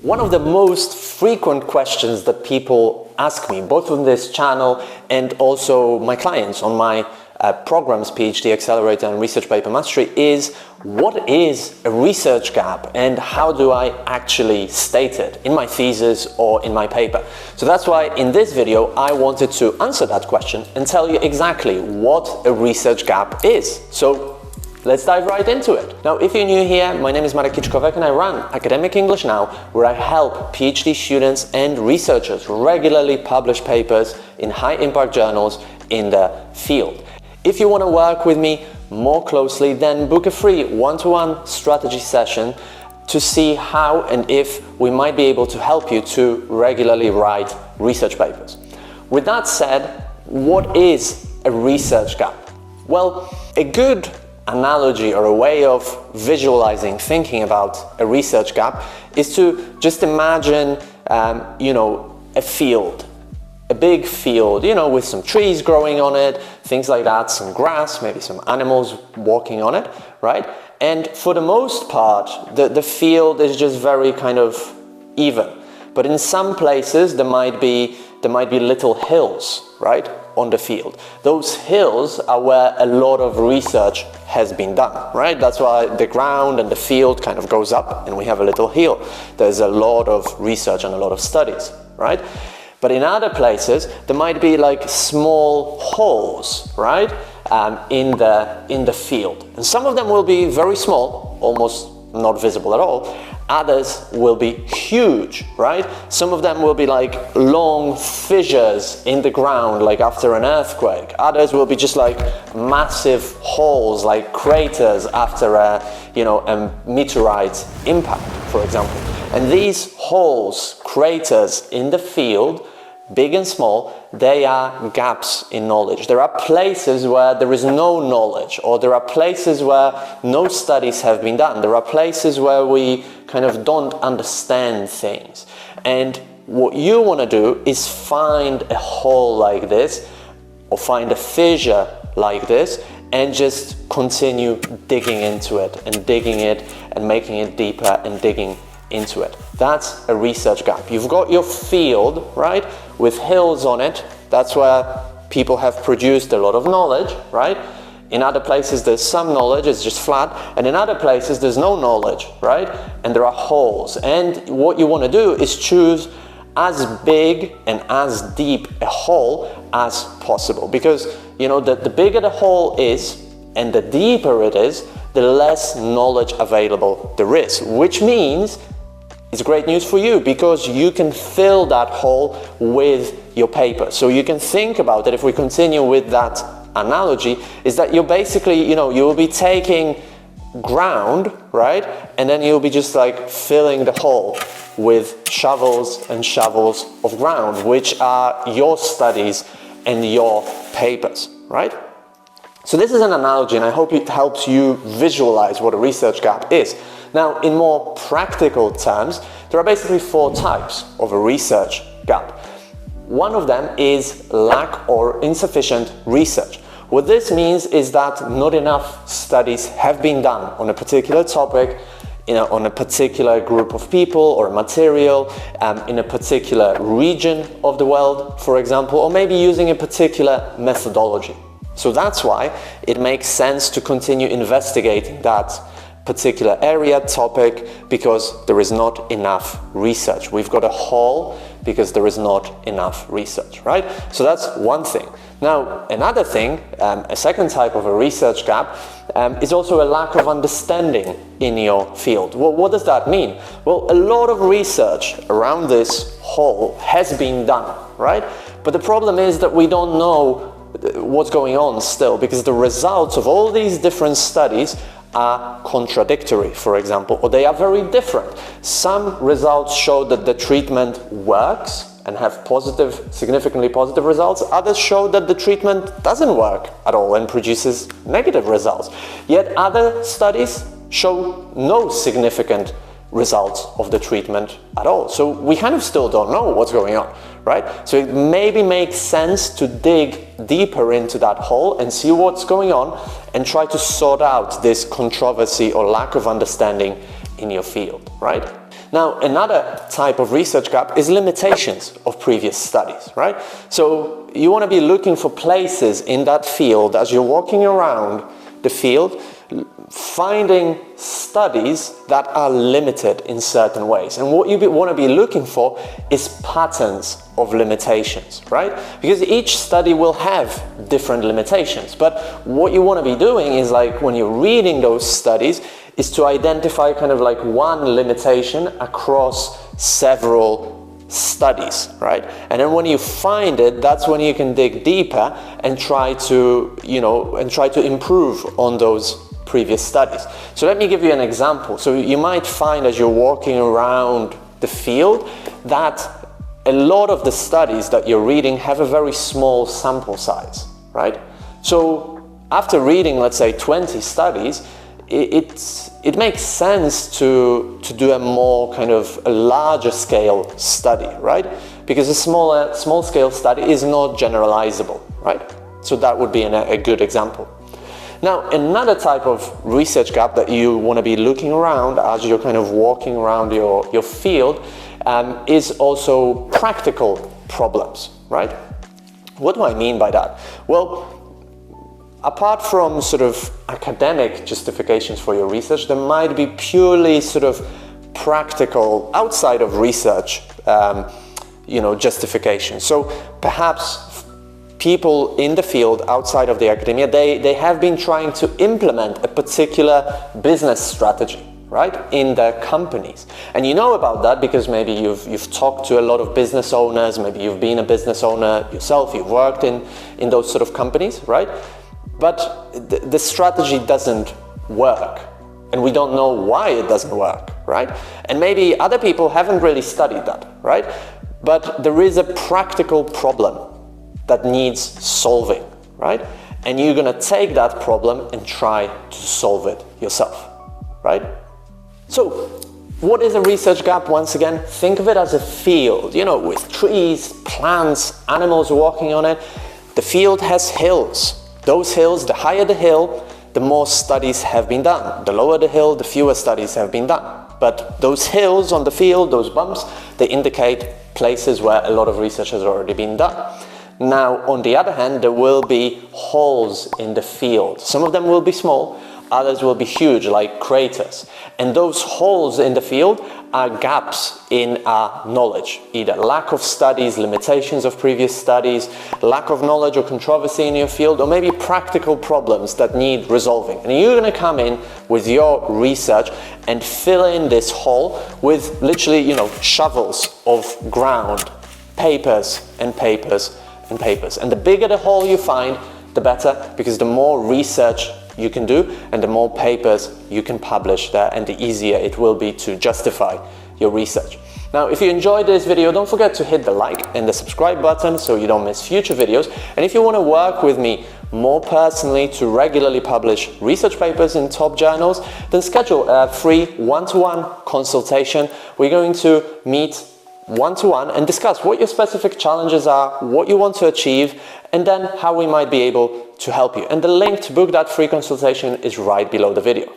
One of the most frequent questions that people ask me, both on this channel and also my clients on my programs, PhD Accelerator and Research Paper Mastery, is what is a research gap and how do I actually state it in my thesis or in my paper? So that's why in this video I wanted to answer that question and tell you exactly what a research gap is. So let's dive right into it. Now, if you're new here, my name is Marek Kiczkowiak and I run Academic English Now, where I help PhD students and researchers regularly publish papers in high-impact journals in the field. If you want to work with me more closely, then book a free one-to-one strategy session to see how and if we might be able to help you to regularly write research papers. With that said, what is a research gap? Well, a good analogy or a way of visualizing, thinking about a research gap is to just imagine, a field, a big field, with some trees growing on it, things like that, some grass, maybe some animals walking on it, right? And for the most part, the field is just very kind of even. But in some places, there might be little hills, right, on the field. Those hills are where a lot of research has been done, right? That's why the ground and the field kind of goes up and we have a little hill. There's a lot of research and a lot of studies, right? But in other places, there might be like small holes, right, in the field. And some of them will be very small, almost not visible at all. Others will be huge, right? Some of them will be like long fissures in the ground, like after an earthquake. Others will be just like massive holes, like craters after a meteorite impact, for example. And these holes, craters in the field, big and small, they are gaps in knowledge. There are places where there is no knowledge, or there are places where no studies have been done. There are places where we kind of don't understand things. And what you want to do is find a hole like this, or find a fissure like this, and just continue digging into it and digging it and making it deeper and digging into it. That's a research gap. You've got your field, right, with hills on it. That's where people have produced a lot of knowledge, right? In other places there's some knowledge, it's just flat, and in other places there's no knowledge, right? And there are holes. And what you want to do is choose as big and as deep a hole as possible, because the bigger the hole is and the deeper it is, the less knowledge available there is, which means it's great news for you because you can fill that hole with your paper. So you can think about it, if we continue with that analogy, is that you're basically, you will be taking ground, right? And then you'll be just like filling the hole with shovels and shovels of ground, which are your studies and your papers, right? So this is an analogy and I hope it helps you visualize what a research gap is. Now, in more practical terms, there are basically 4 types of a research gap. One of them is lack or insufficient research. What this means is that not enough studies have been done on a particular topic, on a particular group of people or material, in a particular region of the world, for example, or maybe using a particular methodology. So that's why it makes sense to continue investigating that particular area, topic, because there is not enough research. We've got a hole because there is not enough research, right? So that's one thing. Now, another thing, a second type of a research gap, is also a lack of understanding in your field. Well, what does that mean? Well, a lot of research around this hole has been done, right? But the problem is that we don't know what's going on still, because the results of all these different studies are contradictory, for example, or they are very different. Some results show that the treatment works and have significantly positive results. Others show that the treatment doesn't work at all and produces negative results. Yet other studies show no significant results of the treatment at all. So we kind of still don't know what's going on, right? So it maybe makes sense to dig deeper into that hole and see what's going on and try to sort out this controversy or lack of understanding in your field, right? Now, another type of research gap is limitations of previous studies, right? So you want to be looking for places in that field as you're walking around the field, finding studies that are limited in certain ways. And what you want to be looking for is patterns of limitations, right? Because each study will have different limitations. But what you want to be doing is, like, when you're reading those studies, is to identify kind of like one limitation across several studies, right? And then when you find it, that's when you can dig deeper and try to, improve on those previous studies. So let me give you an example. So you might find as you're walking around the field that a lot of the studies that you're reading have a very small sample size, right? So after reading, let's say, 20 studies, it makes sense to do a more kind of a larger scale study, right? Because a small scale study is not generalizable, right? So that would be a good example. Now, another type of research gap that you want to be looking around as you're kind of walking around your field is also practical problems, right? What do I mean by that? Well, apart from sort of academic justifications for your research, there might be purely sort of practical, outside of research, justifications. So perhaps people in the field outside of the academia, they have been trying to implement a particular business strategy, right, in their companies. And you know about that because maybe you've talked to a lot of business owners, maybe you've been a business owner yourself, you've worked in those sort of companies, right? But the strategy doesn't work, and we don't know why it doesn't work, right? And maybe other people haven't really studied that, right? But there is a practical problem that needs solving, right? And you're gonna take that problem and try to solve it yourself, right? So what is a research gap? Once again, think of it as a field, with trees, plants, animals walking on it. The field has hills. Those hills, the higher the hill, the more studies have been done. The lower the hill, the fewer studies have been done. But those hills on the field, those bumps, they indicate places where a lot of research has already been done. Now, on the other hand, there will be holes in the field. Some of them will be small, others will be huge, like craters. And those holes in the field are gaps in our knowledge, either lack of studies, limitations of previous studies, lack of knowledge or controversy in your field, or maybe practical problems that need resolving. And you're going to come in with your research and fill in this hole with literally, shovels of ground, papers and papers and papers. And the bigger the hole you find, the better, because the more research you can do and the more papers you can publish there, and the easier it will be to justify your research. Now, if you enjoyed this video, don't forget to hit the like and the subscribe button so you don't miss future videos. And if you want to work with me more personally to regularly publish research papers in top journals, then schedule a free one-to-one consultation. We're going to meet one-to-one and discuss what your specific challenges are, what you want to achieve, and then how we might be able to help you. And the link to book that free consultation is right below the video.